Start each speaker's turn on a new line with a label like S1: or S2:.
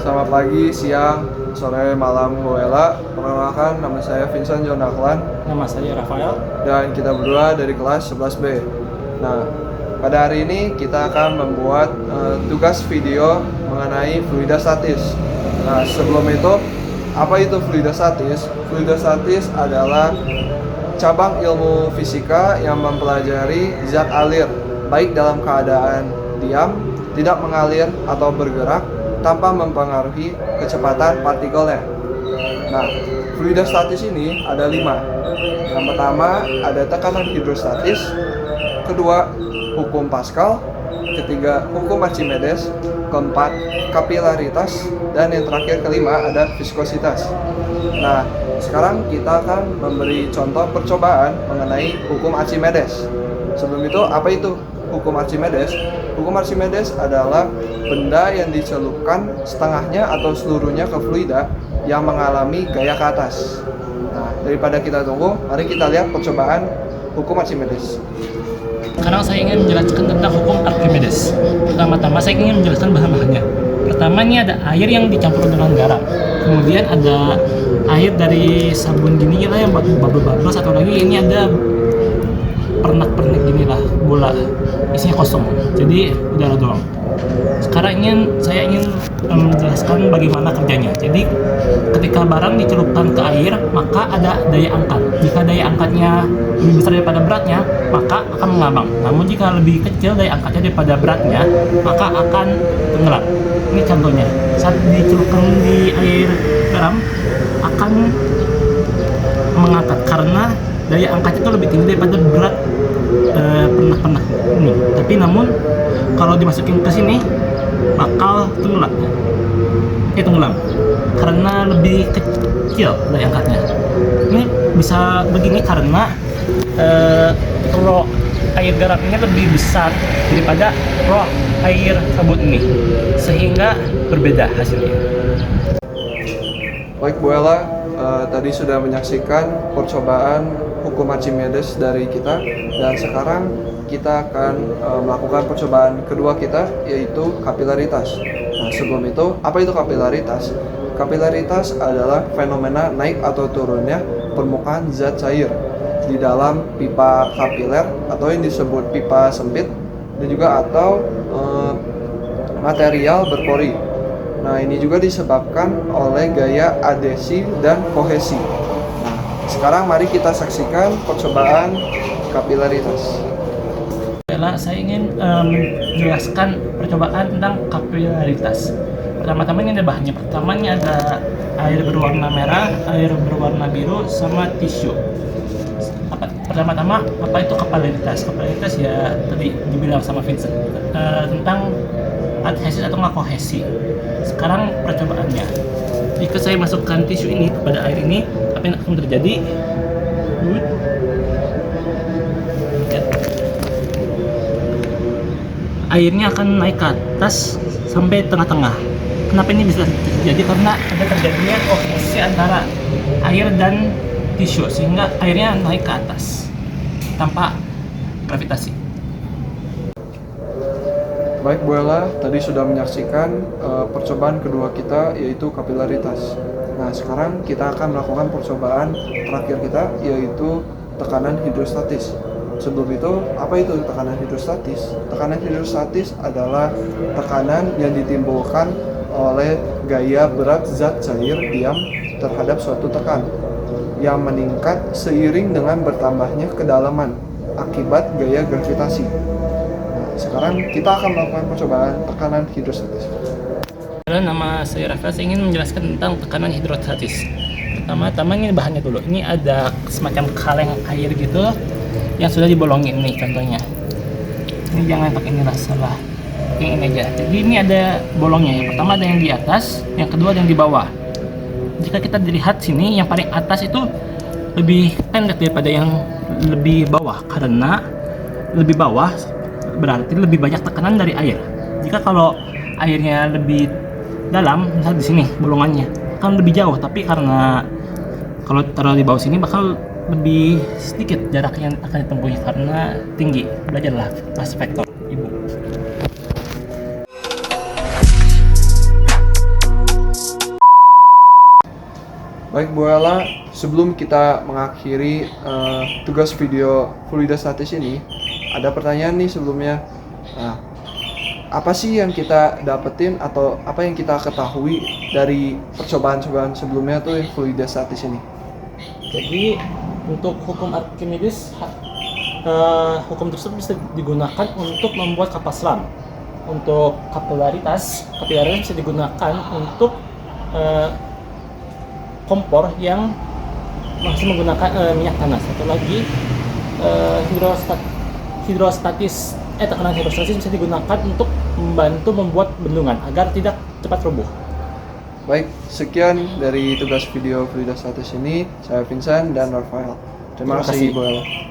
S1: Selamat pagi, siang, sore, malam, Bu Ella. Perkenalkan, nama saya Vincent John Dahlan.
S2: Nama saya Rafael.
S1: Dan kita berdua dari kelas 11B. Nah, pada hari ini kita akan membuat tugas video mengenai fluida statis. Nah, sebelum itu, apa itu fluida statis? Fluida statis adalah cabang ilmu fisika yang mempelajari zat alir, baik dalam keadaan diam, tidak mengalir atau bergerak, tanpa mempengaruhi kecepatan partikelnya. Nah, fluida statis ini ada 5. Yang pertama ada tekanan hidrostatis, kedua hukum Pascal, ketiga hukum Archimedes, keempat kapilaritas, dan yang terakhir kelima ada viskositas. Nah, sekarang kita akan memberi contoh percobaan mengenai hukum Archimedes. Sebelum itu, apa itu hukum Archimedes? Hukum Archimedes adalah benda yang dicelupkan setengahnya atau seluruhnya ke fluida yang mengalami gaya ke atas. Nah, daripada kita tunggu, mari kita lihat percobaan hukum Archimedes.
S2: Sekarang saya ingin menjelaskan tentang hukum Archimedes. Pertama-tama saya ingin menjelaskan bahan-bahannya. Pertama, ini ada air yang dicampur dengan garam. Kemudian ada air dari sabun gini lah yang bubble-bubble. Satu lagi ini ada pernak-pernik gini lah, bola isinya kosong, jadi udara doang. Sekarang saya ingin menjelaskan bagaimana kerjanya. Jadi ketika barang dicelupkan ke air, maka ada daya angkat. Jika daya angkatnya lebih besar daripada beratnya, maka akan mengambang. Namun jika lebih kecil daya angkatnya daripada beratnya, maka akan tenggelam. Ini contohnya, saat dicelupkan di air garam akan mengangkat karena daya angkatnya itu lebih tinggi daripada berat pernak-pernak ini. Tapi namun kalau dimasukin ke sini bakal tenggelam karena lebih kecil daya angkatnya. Ini bisa begini karena kalau air garam ini lebih besar daripada kalau air sabun ini, sehingga berbeda hasilnya.
S1: Baik, Bu Ella, tadi sudah menyaksikan percobaan hukum Archimedes dari kita, dan sekarang kita akan melakukan percobaan kedua kita, yaitu kapilaritas. Nah, sebelum itu, apa itu kapilaritas? Kapilaritas adalah fenomena naik atau turunnya permukaan zat cair di dalam pipa kapiler atau yang disebut pipa sempit, dan juga atau material berpori. Nah, ini juga disebabkan oleh gaya adhesi dan kohesi. Nah, sekarang mari kita saksikan percobaan kapilaritas.
S2: Saya ingin menjelaskan percobaan tentang kapilaritas. Pertama-tama ini ada bahannya. Pertama ini ada air berwarna merah, air berwarna biru, sama tisu. Pertama-tama, apa itu kapilaritas? Kapilaritas ya tadi dibilang sama Vincent tentang adhesis atau nggak kohesi. Sekarang percobaannya, jika saya masukkan tisu ini kepada air ini, apa yang akan terjadi? Airnya akan naik ke atas sampai tengah-tengah. Kenapa ini bisa terjadi? Karena ada terjadinya kohesi antara air dan tisu, sehingga airnya naik ke atas tanpa gravitasi.
S1: Baik, Bu Ella, tadi sudah menyaksikan percobaan kedua kita, yaitu kapilaritas. Nah, sekarang kita akan melakukan percobaan terakhir kita, yaitu tekanan hidrostatis. Sebelum itu, apa itu tekanan hidrostatis? Tekanan hidrostatis adalah tekanan yang ditimbulkan oleh gaya berat zat cair diam terhadap suatu tekan yang meningkat seiring dengan bertambahnya kedalaman akibat gaya gravitasi. Sekarang kita akan melakukan percobaan tekanan hidrostatis.
S2: Nama saya Rafael, saya ingin menjelaskan tentang tekanan hidrostatis. Pertama-tama ini bahannya dulu. Ini ada semacam kaleng air gitu yang sudah dibolongin nih contohnya. Ini jangan pakai ini lah, salah. Yang ini aja. Jadi ini ada bolongnya. Yang pertama ada yang di atas, yang kedua ada yang di bawah. Jika kita dilihat sini, yang paling atas itu lebih pendek daripada yang lebih bawah, karena lebih bawah berarti lebih banyak tekanan dari air. Jika kalau airnya lebih dalam, misalnya di sini bolongannya kan lebih jauh, tapi karena kalau taruh di bawah sini bakal lebih sedikit jarak yang akan ditempuhi karena tinggi. Belajarlah pas vektor ibu.
S1: Baik Bu Ella, sebelum kita mengakhiri tugas video fluidostatis ini, ada pertanyaan nih sebelumnya. Nah, apa sih yang kita dapetin atau apa yang kita ketahui dari percobaan-cobaan sebelumnya tuh fluidostatis ini?
S2: Jadi untuk hukum Archimedes, hukum tersebut bisa digunakan untuk membuat kapal selam. Untuk kapilaritas bisa digunakan untuk kompor yang masih menggunakan minyak panas. Satu lagi tekanan hidrostatis bisa digunakan untuk membantu membuat bendungan agar tidak cepat roboh.
S1: Baik, sekian dari tugas video fluidostatis ini. Saya Vincent dan Rafael. Terima kasih Bu Ella.